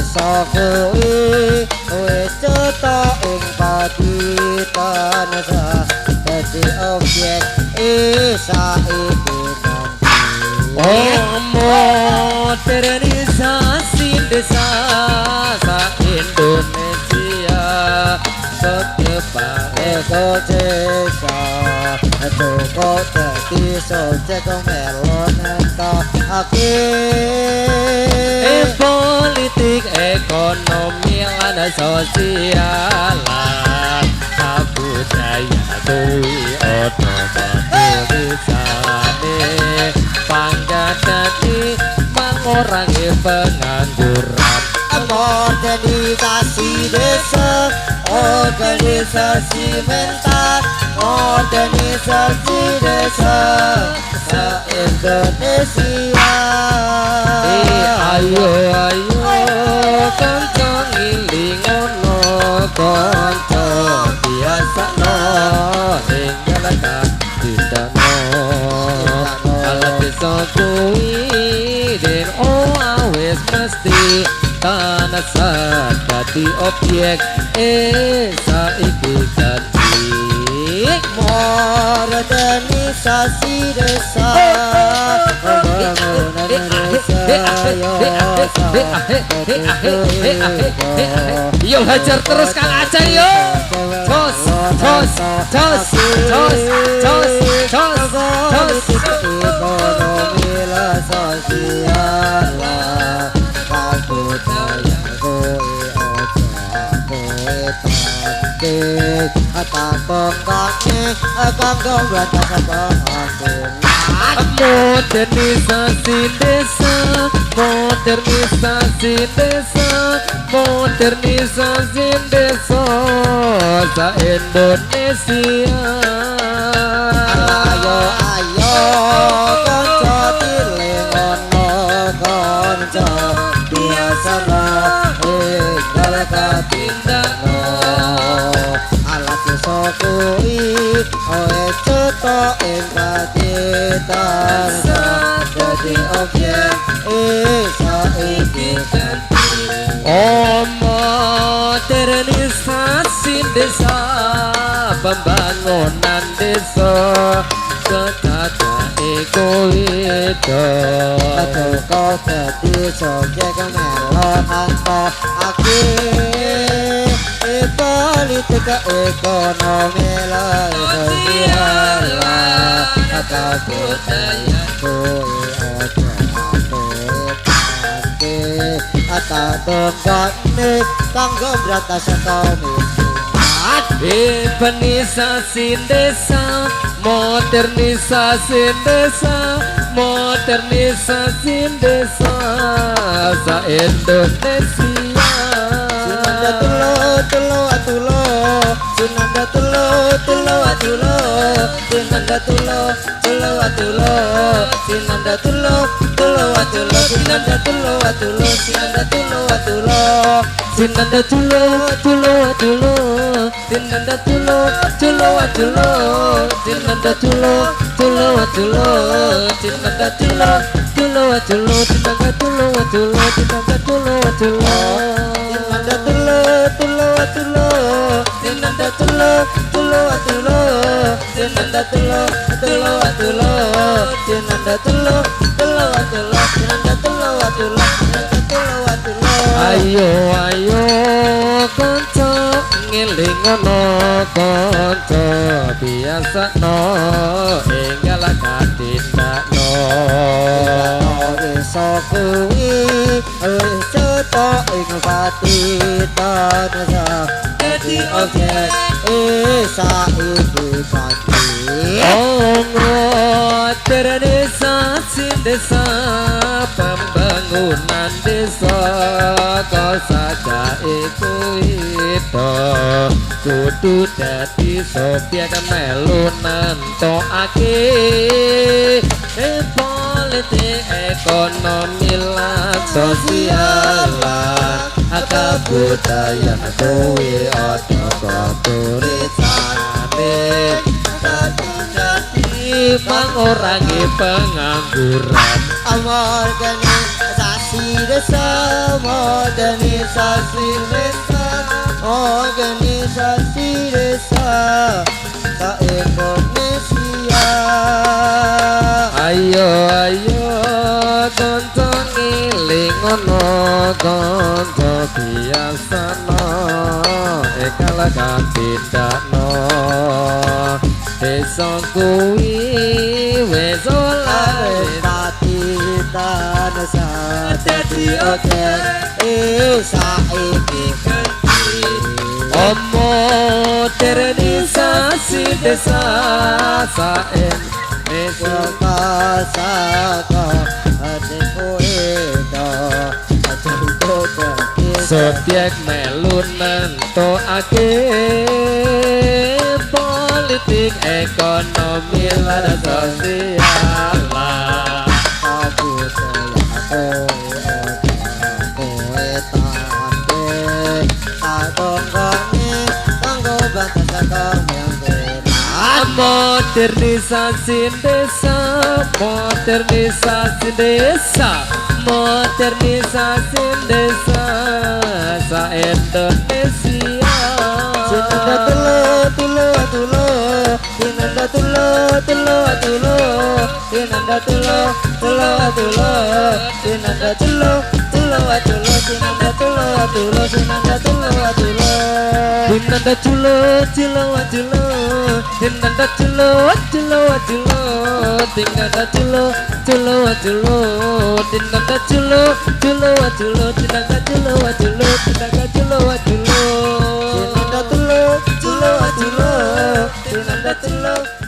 iso kuwi wis cetha ing paditan dadi objek saiki modernisasi desa Indonesia setiap eko desa toko dadi subjek melon politik ekonomi lan sosial budaya kuwi otomatisane panggadani mengurangi pengangguran modernisasi desa organisasi mental modernisasi desa se-Indonesia ayo kanca ngilingono kanca biasano enggal kadidano ala desa kuwi den awis mesti tanah dadi objek saiki dadi modernisasi desa yo hajar terus Kang Aceh yo ekonomi la sosial budaya modernisasi desa se-Indonesia ayo kanca tilengono kanca biasana enggal kadindano alat desa kuwi cetha ing paditan dadi objek saiki modernisasi desa pembangunan desa ketata ekoito kau dadi subjek melon politik ekonomi lan sosial budaya atadongane kanggo bratas urbanisasi desa modernisasi desa se-Indonesia ayo kanca ngelingono kanca biasano enggal kadindakno iso kuwi cetha ing paditan dadi objek saiki modernisasi desa pembangunan desa kau saja iku itu kudu dadi subjek melu nantokake politik ekonomi lan sosial budaya kuwi turisane mengurangi pengangguran organisasi desa, modernisasi desa, organisasi desa, ta Indonesia. Ayo ayo kanca ngiling ana kanca biasana ekal kapindakno desa kuwi wis oleh Pati tanasa dadi oke saiki ganti modernisasi desa saen desa pasaka adeko edo aduh Sobyek melu nentokake politik ekonomi lan sosial aku kowe tande tanggongi tanggo batas modernisasi desa modernisasi desa modernisasi desa sa Indonesia Sinanda tulo Sinanda tulo Sinanda tulo Sinanda tulo Sinanda tulo Sinanda tulo